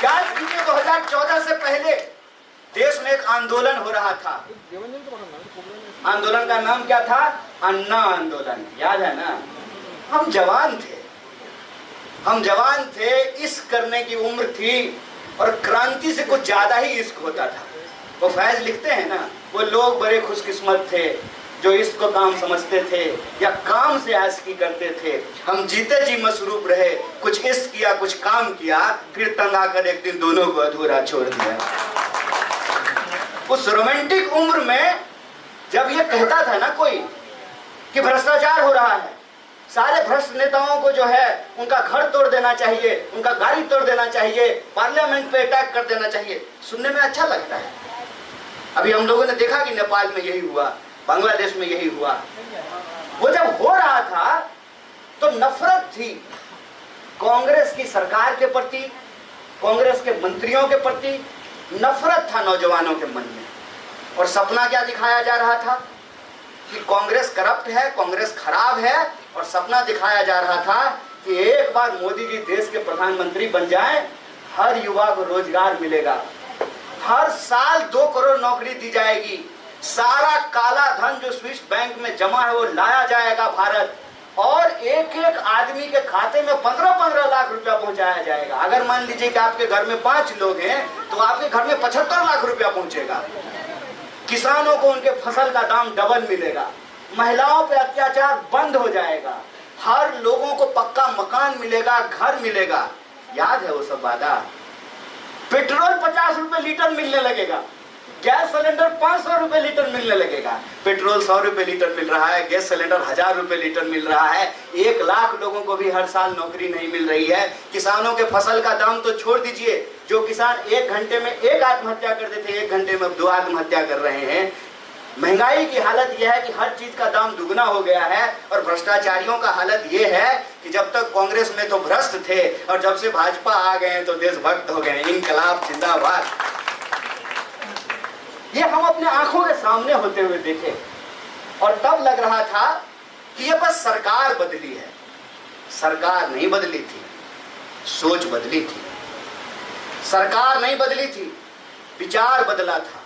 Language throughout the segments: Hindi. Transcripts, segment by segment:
याद कीजिए 2014 से पहले देश में एक आंदोलन हो रहा था। आंदोलन का नाम क्या था? अन्ना आंदोलन। याद है ना? हम जवान थे, इश्क करने की उम्र थी और क्रांति से कुछ ज्यादा ही इश्क होता था। वो फैज लिखते हैं ना, वो लोग बड़े खुशकिस्मत थे जो इश्क को काम समझते थे या काम से आशिकी करते थे। हम जीते जी मसरूफ रहे, कुछ इश्क किया कुछ काम किया, फिर तंग आकर एक दिन दोनों को अधूरा छोड़ दिया। उस रोमांटिक उम्र में जब ये कहता था ना कोई कि भ्रष्टाचार हो रहा है, सारे भ्रष्ट नेताओं को जो है उनका घर तोड़ देना चाहिए, उनका गाड़ी तोड़ देना चाहिए, पार्लियामेंट पे अटैक कर देना चाहिए, सुनने में अच्छा लगता है। अभी हम लोगों ने देखा कि नेपाल में यही हुआ, बांग्लादेश में यही हुआ। वो जब हो रहा था तो नफरत थी कांग्रेस की सरकार के प्रति, कांग्रेस के मंत्रियों के प्रति नफरत था नौजवानों के मन में। और सपना क्या दिखाया जा रहा था कि कांग्रेस करप्ट है, कांग्रेस खराब है, और सपना दिखाया जा रहा था कि एक बार मोदी जी देश के प्रधानमंत्री बन जाएं, हर युवा को रोजगार मिलेगा, हर साल 2 करोड़ नौकरी दी जाएगी, सारा काला धन जो स्विस बैंक में जमा है वो लाया जाएगा भारत, और एक एक आदमी के खाते में 15-15 लाख रुपया पहुंचाया जाएगा। अगर मान लीजिए कि आपके घर में 5 लोग हैं तो आपके घर में 75 लाख रुपया पहुंचेगा। किसानों को उनके फसल का दाम डबल मिलेगा, महिलाओं पे अत्याचार बंद हो जाएगा, हर लोगों को पक्का मकान मिलेगा, घर मिलेगा। याद है वो सब वादा? पेट्रोल 50 रुपए लीटर मिलने लगेगा, गैस सिलेंडर 500 रुपए लीटर मिलने लगेगा। पेट्रोल 100 रुपए लीटर मिल रहा है, गैस सिलेंडर 1000 रुपए लीटर मिल रहा है। 1 लाख लोगों को भी हर साल नौकरी नहीं मिल रही है। किसानों के फसल का दाम तो छोड़ दीजिए, जो किसान 1 घंटे में 1 आत्महत्या करते थे 1 घंटे में 2 आत्महत्या कर रहे हैं। महंगाई की हालत यह है कि हर चीज का दाम दुगना हो गया है। और भ्रष्टाचारियों का हालत यह है कि जब तक कांग्रेस में तो भ्रष्ट थे और जब से भाजपा आ गए तो देशभक्त हो गए। इनकलाब जिंदाबाद। ये हम अपने आंखों के सामने होते हुए देखे और तब लग रहा था कि ये बस सरकार बदली है। सरकार नहीं बदली थी, सोच बदली थी। सरकार नहीं बदली थी, विचार बदला था।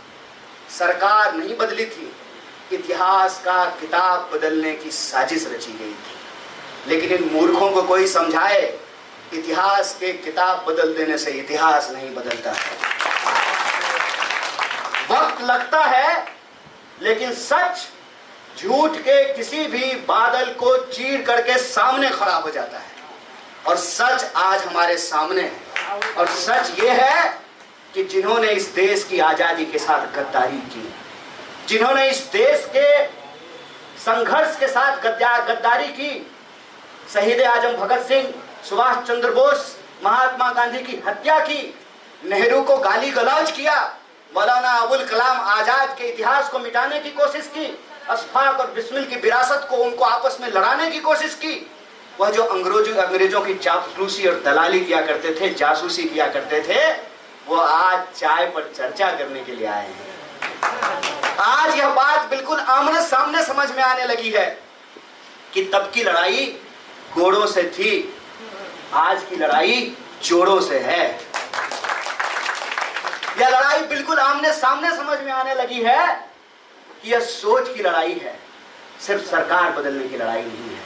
सरकार नहीं बदली थी, इतिहास का किताब बदलने की साजिश रची गई थी। लेकिन इन मूर्खों को कोई समझाए, इतिहास के किताब बदल देने से इतिहास नहीं बदलता है। वक्त लगता है, लेकिन सच झूठ के किसी भी बादल को चीर करके सामने खड़ा हो जाता है। और सच आज हमारे सामने है। और सच ये है कि जिन्होंने इस देश की आजादी के साथ गद्दारी की, जिन्होंने इस देश के संघर्ष के साथ गद्दारी की, शहीद आजम भगत सिंह, सुभाष चंद्र बोस, महात्मा गांधी की हत्या की, नेहरू को गाली गलौज किया, मौलाना अबुल कलाम आजाद के इतिहास को मिटाने की कोशिश की, अशफाक और बिस्मिल की विरासत को उनको आपस में लड़ाने की कोशिश की। वह जो अंग्रेजों की चापलूसी और दलाली किया करते थे, जासूसी किया करते थे, वो आज चाय पर चर्चा करने के लिए आए हैं। आज यह बात बिल्कुल आमने सामने समझ में आने लगी है कि तब की लड़ाई घोड़ों से थी, आज की लड़ाई जोड़ों से है। यह लड़ाई बिल्कुल आमने सामने समझ में आने लगी है कि यह सोच की लड़ाई है, सिर्फ सरकार बदलने की लड़ाई नहीं है।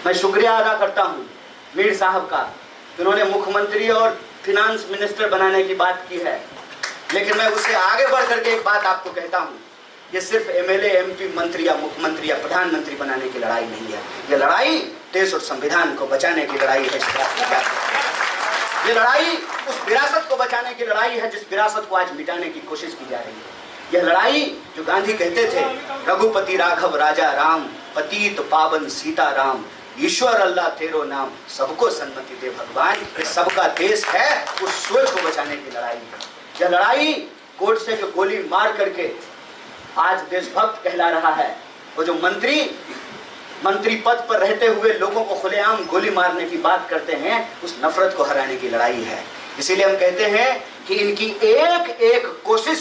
मैं शुक्रिया अदा करता हूं मीर साहब का, उन्होंने मुख्यमंत्री और फिनांस मिनिस्टर बनाने की बात की है। लेकिन मैं उससे आगे बढ़ करके एक बात आपको कहता हूं, ये सिर्फ एमएलए, एमपी, मंत्री या मुख्यमंत्री या प्रधानमंत्री बनाने की लड़ाई नहीं है। यह लड़ाई देश और संविधान को बचाने की लड़ाई है। ये लड़ाई उस विरासत को बचाने की लड़ाई है जिस विरासत को आज मिटाने की कोशिश की जा रही है। यह लड़ाई जो गांधी कहते थे, रघुपति राघव राजा राम, पतित पावन सीता राम, ईश्वर अल्लाह तेरो नाम, सबको सन्मति दे भगवान, ये सबका देश है, उस सोच को बचाने की लड़ाई है। यह लड़ाई कोर्ट से जो गोली मार करके आज देशभक्त कहला रहा है, वो जो मंत्री पद पर रहते हुए लोगों को खुलेआम गोली मारने की बात करते हैं, उस नफरत को हराने की लड़ाई है। इसीलिए हम कहते हैं कि इनकी एक एक कोशिश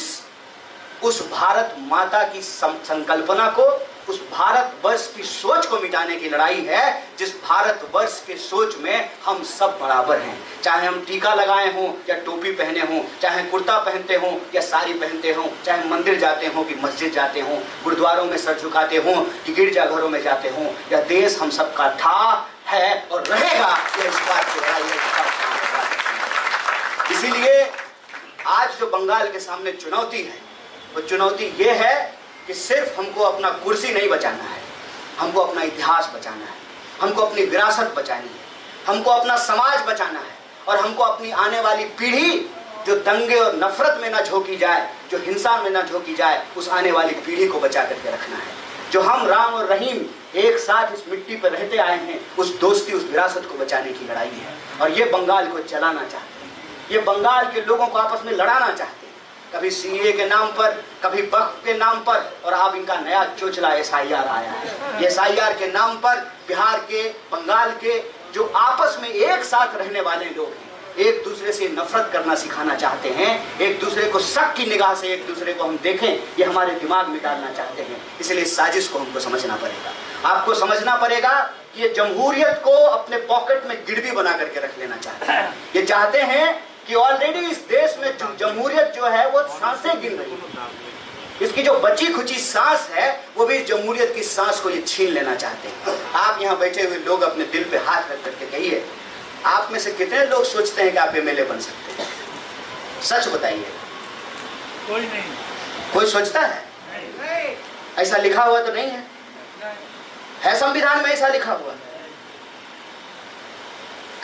उस भारत माता की संकल्पना को उस भारतवर्ष की सोच को मिटाने की लड़ाई है, जिस भारतवर्ष के सोच में हम सब बराबर हैं। चाहे हम टीका लगाए हों या टोपी पहने हों, चाहे कुर्ता पहनते हों या साड़ी पहनते हों, चाहे मंदिर जाते हों कि मस्जिद जाते हों, गुरुद्वारों में सर झुकाते हों कि गिरजाघरों में जाते हों, यह देश हम सबका था, है और रहेगा। यह इस बात की लड़ाई है। इसीलिए आज जो बंगाल के सामने चुनौती है, वो चुनौती ये है कि सिर्फ हमको अपना कुर्सी नहीं बचाना है, हमको अपना इतिहास बचाना है, हमको अपनी विरासत बचानी है, हमको अपना समाज बचाना है, और हमको अपनी आने वाली पीढ़ी जो दंगे और नफरत में ना झोंकी जाए, जो हिंसा में ना झोंकी जाए, उस आने वाली पीढ़ी को बचा करके रखना है। जो हम राम और रहीम एक साथ इस मिट्टी पर रहते आए हैं, उस दोस्ती, उस विरासत को बचाने की लड़ाई है। और ये बंगाल को जलाना चाहते हैं, ये बंगाल के लोगों को आपस में लड़ाना चाहते हैं, कभी सीए के नाम पर, कभी वक्फ के नाम पर, और अब इनका नया चोचला एसआईआर आया है। एसआईआर के नाम पर बिहार के, बंगाल के जो आपस में एक साथ रहने वाले लोग हैं, एक दूसरे से नफरत करना सिखाना चाहते हैं, एक दूसरे को शक की निगाह से एक दूसरे को हम देखें, ये हमारे दिमाग में डालना चाहते हैं। इसलिए इस साजिश को हमको समझना पड़ेगा। आपको समझना पड़ेगा कि ये जमहूरियत को अपने पॉकेट में गिरवी बना करके रख लेना चाहते हैं। ये चाहते हैं कि ऑलरेडी इस देश में जमहूरियत जो है वो सांसें गिन रही है, इसकी जो बची खुची सांस है वो भी जमहूरियत की सांस को ये छीन लेना चाहते हैं। आप यहाँ बैठे हुए लोग अपने दिल पे हाथ रख करके कहिए, आप में से कितने लोग सोचते हैं कि आप एमएलए बन सकते हैं? सच बताइए। कोई नहीं। कोई सोचता है? नहीं। ऐसा लिखा हुआ तो नहीं है? है संविधान में ऐसा लिखा हुआ?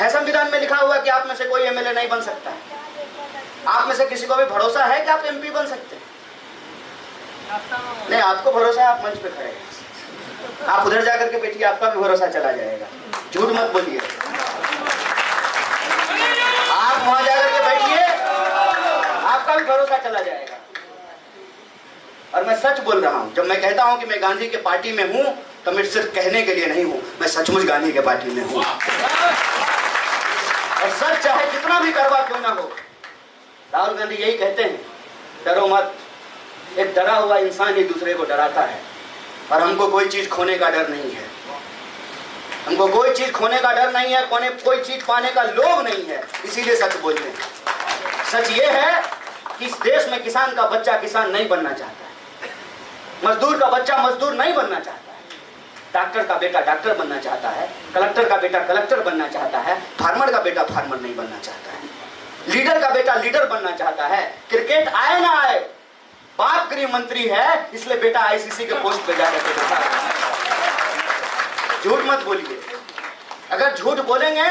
है संविधान में लिखा हुआ कि आप में से कोई एमएलए नहीं बन सकता है? आप में से किसी को भी भरोसा है कि आप एमपी बन सकते हैं? नहीं, आपको भरोसा है, आप मंच पे खड़े हैं। आप उधर जाकर के बैठिए, आपका भी भरोसा चला जाएगा। झूठ मत बोलिए। आप वहां जाकर के बैठिए, आपका भी भरोसा चला जाएगा। और मैं सच बोल रहा हूं, जब मैं कहता हूं कि मैं गांधी के पार्टी में हूं, तो मैं सिर्फ कहने के लिए नहीं हूं, मैं सचमुच गांधी के पार्टी में हूं। और सच चाहे कितना भी करवा क्यों ना हो, राहुल गांधी यही कहते हैं, डरो मत। एक डरा हुआ इंसान ही दूसरे को डराता है। और हमको कोई चीज खोने का डर नहीं है, हमको कोई चीज खोने का डर नहीं है, कोई चीज पाने का लोभ नहीं है। इसीलिए सच बोलते हैं। सच ये है कि इस देश में किसान का बच्चा किसान नहीं बनना चाहता है, मजदूर का बच्चा मजदूर नहीं बनना चाहता है, डॉक्टर का बेटा डॉक्टर बनना चाहता है, कलेक्टर का बेटा कलेक्टर बनना चाहता है, फार्मर का बेटा फार्मर नहीं बनना चाहता है, लीडर का बेटा लीडर बनना चाहता है। क्रिकेट आए ना आए, बाप गृह मंत्री है, इसलिए बेटा आईसीसी के पोस्ट पे जाकर के बैठा है। झूठ मत बोलिए। अगर झूठ बोलेंगे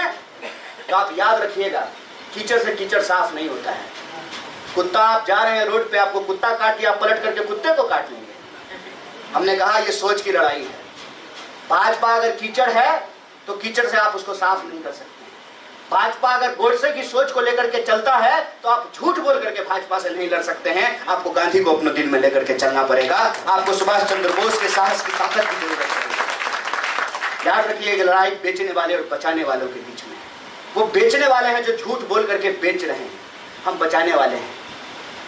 तो आप याद रखिएगा, कीचड़ से कीचड़ साफ नहीं होता है। कुत्ता, आप जा रहे हैं रोड पे, आपको कुत्ता काट दिया, आप पलट करके कुत्ते को काट लेंगे। हमने कहा ये सोच की लड़ाई है। भाजपा अगर कीचड़ है तो कीचड़ से आप उसको साफ नहीं कर सकते। भाजपा अगर गोडसे की सोच को लेकर के चलता है तो आप झूठ बोल करके भाजपा से नहीं लड़ सकते हैं। आपको गांधी को अपने दिल में लेकर के चलना पड़ेगा। आपको सुभाष चंद्र बोस के साहस की ताकत की जरूरत है। याद रखिए कि लड़ाई बेचने वाले और बचाने वालों के बीच में। वो बेचने वाले हैं जो झूठ बोल करके बेच रहे हैं, हम बचाने वाले हैं।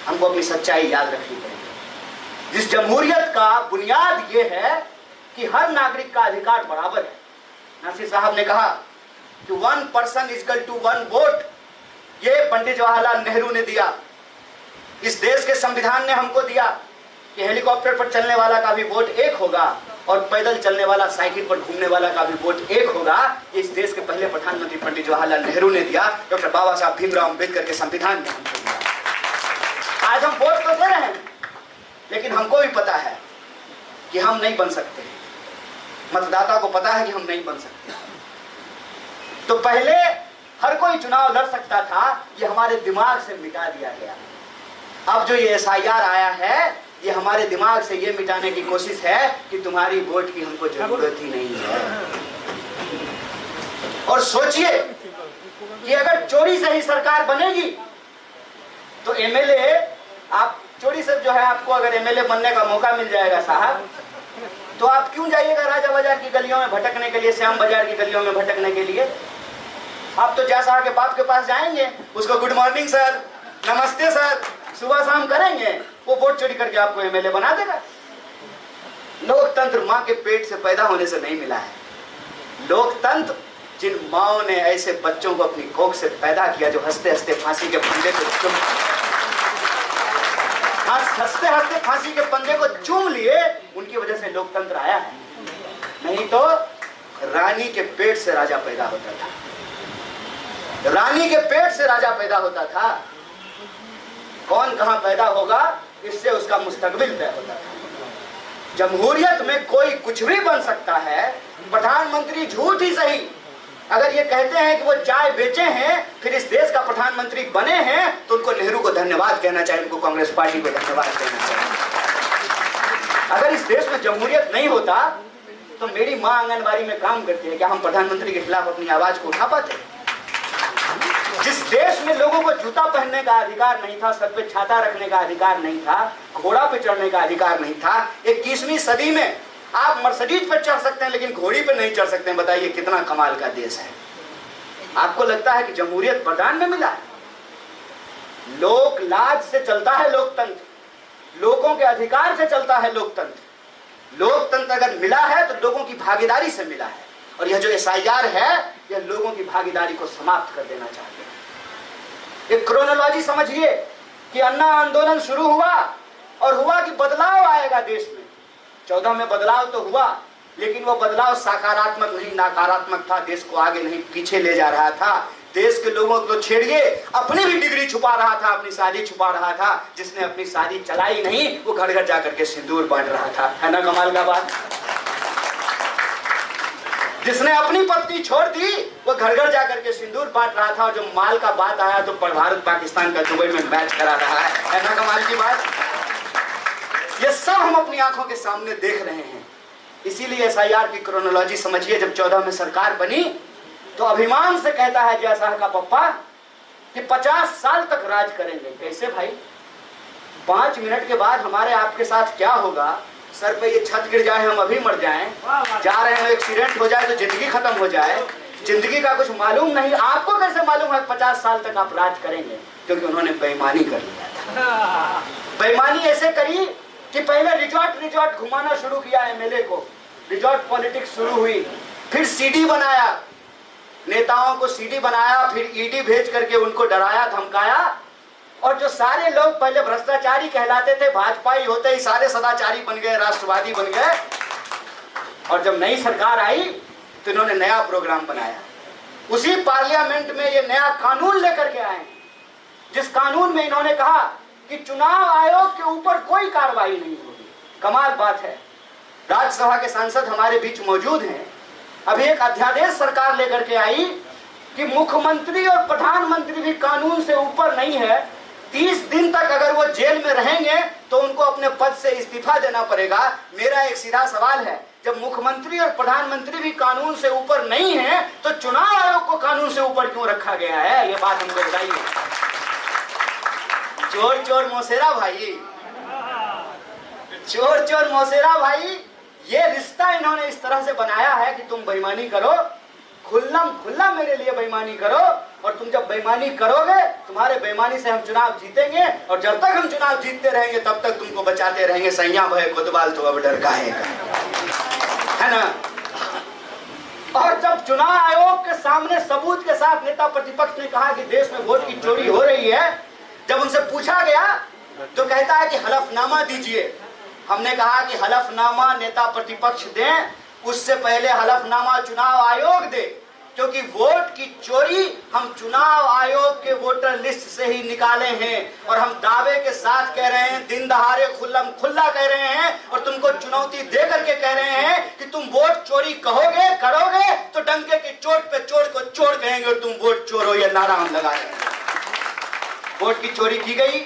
हमको अपनी सच्चाई याद रखनी पड़ेगी। जिस जमहूरियत का बुनियाद ये है कि हर नागरिक का अधिकार बराबर है। नासिर साहब ने कहा कि 1 person इक्वल टू 1 वोट, ये पंडित जवाहरलाल नेहरू ने दिया। इस देश के संविधान ने हमको दिया कि हेलीकॉप्टर पर चलने वाला का भी वोट एक होगा और पैदल चलने वाला, साइकिल पर घूमने वाला का भी वोट एक होगा। इस देश के पहले प्रधानमंत्री पंडित जवाहरलाल नेहरू ने दिया, डॉक्टर बाबा साहब भीमराव अम्बेडकर के संविधान ने हमको दिया। आज हम वोट तो दे रहे हैं, लेकिन हमको भी पता है कि हम नहीं बन सकते। मतदाता को पता है कि हम नहीं बन सकते। तो पहले हर कोई चुनाव लड़ सकता था, ये हमारे दिमाग से मिटा दिया गया। अब जो ये एसआईआर आया है, ये हमारे दिमाग से ये मिटाने की कोशिश है कि तुम्हारी वोट की हमको जरूरत ही नहीं है। और सोचिए कि अगर चोरी से ही सरकार बनेगी तो एमएलए, आप चोरी से जो है, आपको अगर एमएलए बनने का मौका मिल जाएगा साहब, तो आप क्यों जाइएगा राजा बाजार की गलियों में भटकने के लिए, श्याम बाजार की गलियों में भटकने के लिए? आप तो जैसा के बाप के पास जाएंगे, उसको गुड मॉर्निंग सर, नमस्ते सर, सुबह शाम करेंगे, वो वोट चोरी करके आपको एमएलए बना देगा। लोकतंत्र मां के पेट से पैदा होने से नहीं मिला है। लोकतंत्र जिन माओं ने ऐसे बच्चों को अपनी कोख से पैदा किया जो हंसते हंसते फांसी के फंदे को हंसते हंसते फांसी के फंदे को चूम लिए, उनकी वजह से लोकतंत्र आया है। नहीं तो रानी के पेट से राजा पैदा होता था, रानी के पेट से राजा पैदा होता था। कौन कहां पैदा होगा इससे उसका मुस्तकबिल तय होता था। जमहूरियत में कोई कुछ भी बन सकता है। प्रधानमंत्री झूठ ही सही अगर ये कहते हैं कि वो चाय बेचे हैं फिर इस देश का प्रधानमंत्री बने हैं, तो उनको नेहरू को धन्यवाद कहना चाहिए, उनको कांग्रेस पार्टी को धन्यवाद कहना चाहिए। अगर इस देश में जमहूरियत नहीं होता तो मेरी माँ आंगनबाड़ी में काम करती है, क्या हम प्रधानमंत्री के खिलाफ अपनी आवाज को उठा पाते? जिस देश में लोगों को जूता पहनने का अधिकार नहीं था, सर पे छाता रखने का अधिकार नहीं था, घोड़ा पे चढ़ने का अधिकार नहीं था, 21वीं सदी में आप मर्सिडीज पे चढ़ सकते हैं लेकिन घोड़ी पे नहीं चढ़ सकते हैं। बताइए कितना कमाल का देश है। आपको लगता है कि जमहूरियत वरदान में मिला है? लोक लाज से चलता है लोकतंत्र, लोगों के अधिकार से चलता है लोकतंत्र। लोकतंत्र अगर मिला है तो लोगों की भागीदारी से मिला है, और यह जो SIR है यह लोगों की भागीदारी को समाप्त कर देना चाहते हैं। एक क्रोनोलॉजी समझिए कि अन्ना आंदोलन शुरू हुआ और हुआ कि बदलाव आएगा देश में। 14 में बदलाव तो हुआ लेकिन वो बदलाव सकारात्मक नहीं नकारात्मक था, देश को आगे नहीं पीछे ले जा रहा था। देश के लोगों को छेड़िए, अपनी भी डिग्री छुपा रहा था, अपनी शादी छुपा रहा था। जिसने अपनी शादी चलाई नहीं वो घर घर जाकर के सिंदूर बांट रहा था, है ना कमाल का बात। जिसने अपनी पत्नी छोड़ दी वो घर घर जाकर के सिंदूर बांट रहा था, और जो माल का बात आया तो भारत पाकिस्तान का दुबई में मैच करा रहा है ना कमाल की बात। ये सब हम अपनी आंखों के सामने देख रहे हैं। इसीलिए SIR की क्रोनोलॉजी समझिए। जब 14 में सरकार बनी तो अभिमान से कहता है जयशाह का पप्पा कि 50 साल तक राज करेंगे। कैसे भाई? 5 मिनट के बाद हमारे आपके साथ क्या होगा? सर पे ये छत गिर जाए, हम अभी मर जाएं, जा रहे हैं एक्सीडेंट हो जाए तो जिंदगी खत्म हो जाए, जिंदगी का कुछ मालूम नहीं। आपको कैसे मालूम है 50 साल तक आप राज करेंगे? क्योंकि उन्होंने बेईमानी कर लिया था। बेईमानी ऐसे करी कि पहले रिजॉर्ट घुमाना शुरू किया MLA को, रिजॉर्ट पॉलिटिक्स शुरू हुई, फिर CD बनाया, नेताओं को CD बनाया, फिर ED भेज करके उनको डराया धमकाया, और जो सारे लोग पहले भ्रष्टाचारी कहलाते थे भाजपाई होते ही सारे सदाचारी बन गए, राष्ट्रवादी बन गए। और जब नई सरकार आई तो इन्होंने नया प्रोग्राम बनाया। उसी पार्लियामेंट में ये नया कानून लेकर के आए, जिस कानून में इन्होंने कहा कि चुनाव आयोग के ऊपर कोई कार्रवाई नहीं होगी। कमाल बात है। राज्यसभा के सांसद हमारे बीच मौजूद हैं। अभी एक अध्यादेश सरकार लेकर के आई कि मुख्यमंत्री और प्रधानमंत्री भी कानून से ऊपर नहीं है। 30 दिन तक अगर वो जेल में रहेंगे तो उनको अपने पद से इस्तीफा देना पड़ेगा। मेरा एक सीधा सवाल है, जब मुख्यमंत्री और प्रधानमंत्री भी कानून से ऊपर नहीं है तो चुनाव आयोग को कानून से ऊपर क्यों रखा गया है? ये बात हमको बताइए। चोर चोर मौसेरा भाई, चोर चोर मौसेरा भाई, ये रिश्ता इन्होंने इस तरह से बनाया है कि तुम बेईमानी करो, खुल्लम खुल्ला मेरे लिए बेईमानी करो, और तुम जब बेईमानी करोगे तुम्हारे बेईमानी से हम चुनाव जीतेंगे, और जब तक हम चुनाव जीतते रहेंगे तब तक तुमको बचाते रहेंगे। सैया भय कोतवाल तो अब डर काहे का, है ना। और जब चुनाव आयोग के सामने सबूत के साथ नेता प्रतिपक्ष ने कहा कि देश में वोट की चोरी हो रही है, जब उनसे पूछा गया तो कहता है कि हलफनामा दीजिए। हमने कहा कि हलफनामा नेता प्रतिपक्ष दें, उससे पहले हलफनामा चुनाव आयोग दे, क्योंकि वोट की चोरी हम चुनाव आयोग के वोटर लिस्ट से ही निकाले हैं। और हम दावे के साथ कह रहे हैं, दिन दहाड़े खुल्लम खुल्ला कह रहे हैं, और तुमको चुनौती दे करके कह रहे हैं कि तुम वोट चोरी कहोगे करोगे तो डंके की चोट पे चोर को चोर कहेंगे और तुम वोट चोर हो, यह नारा हम लगा रहे हैं। वोट की चोरी की गई,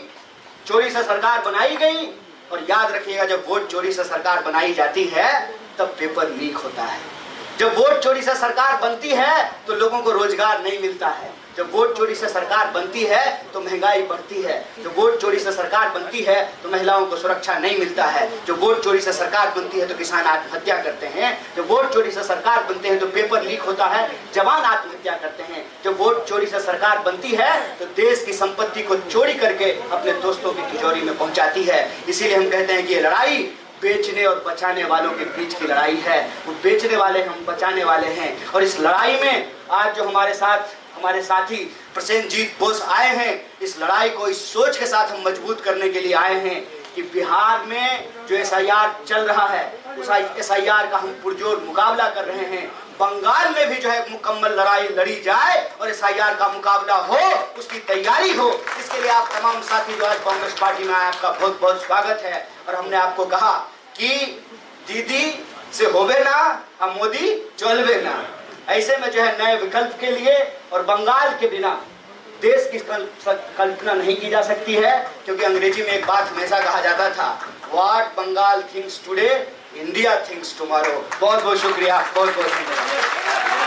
चोरी से सरकार बनाई गई, और याद रखिएगा जब वोट चोरी से सरकार बनाई जाती है तब पेपर लीक होता है। जब वोट चोरी से सरकार बनती है तो लोगों को रोजगार नहीं मिलता है। जब वोट चोरी से सरकार बनती है तो महंगाई बढ़ती है। जब वोट चोरी से सरकार बनती है तो महिलाओं को सुरक्षा नहीं मिलता है। जब वोट चोरी से सरकार बनती है तो किसान आत्महत्या करते हैं। जब वोट चोरी से सरकार बनते हैं तो पेपर लीक होता है, जवान आत्महत्या करते हैं। जब वोट चोरी से सरकार बनती है तो देश की संपत्ति को चोरी करके अपने दोस्तों की तिजोरी में पहुंचाती है। इसीलिए हम कहते हैं कि ये लड़ाई बेचने और बचाने वालों के बीच की लड़ाई है। वो बेचने वाले हम बचाने वाले हैं। और इस लड़ाई में आज जो हमारे साथ हमारे साथी प्रसेनजीत बोस आए हैं, इस लड़ाई को इस सोच के साथ हम मजबूत करने के लिए आए हैं कि बिहार में जो एसआईआर चल रहा है उस एसआईआर का हम पुरजोर मुकाबला कर रहे हैं। बंगाल में भी जो है मुकम्मल लड़ाई लड़ी जाए और एसआईआर का मुकाबला हो, उसकी तैयारी हो। इसके लिए आप तमाम साथी जो आज कांग्रेस पार्टी में आए, आपका बहुत बहुत स्वागत है। और हमने आपको कहा कि दीदी से होवे ना, हम मोदी चलवे ना। ऐसे में जो है नए विकल्प के लिए और बंगाल के बिना देश की कल्पना नहीं की जा सकती है, क्योंकि अंग्रेजी में एक बात हमेशा कहा जाता था, what Bengal thinks today India thinks tomorrow. बहुत बहुत शुक्रिया, बहुत बहुत धन्यवाद।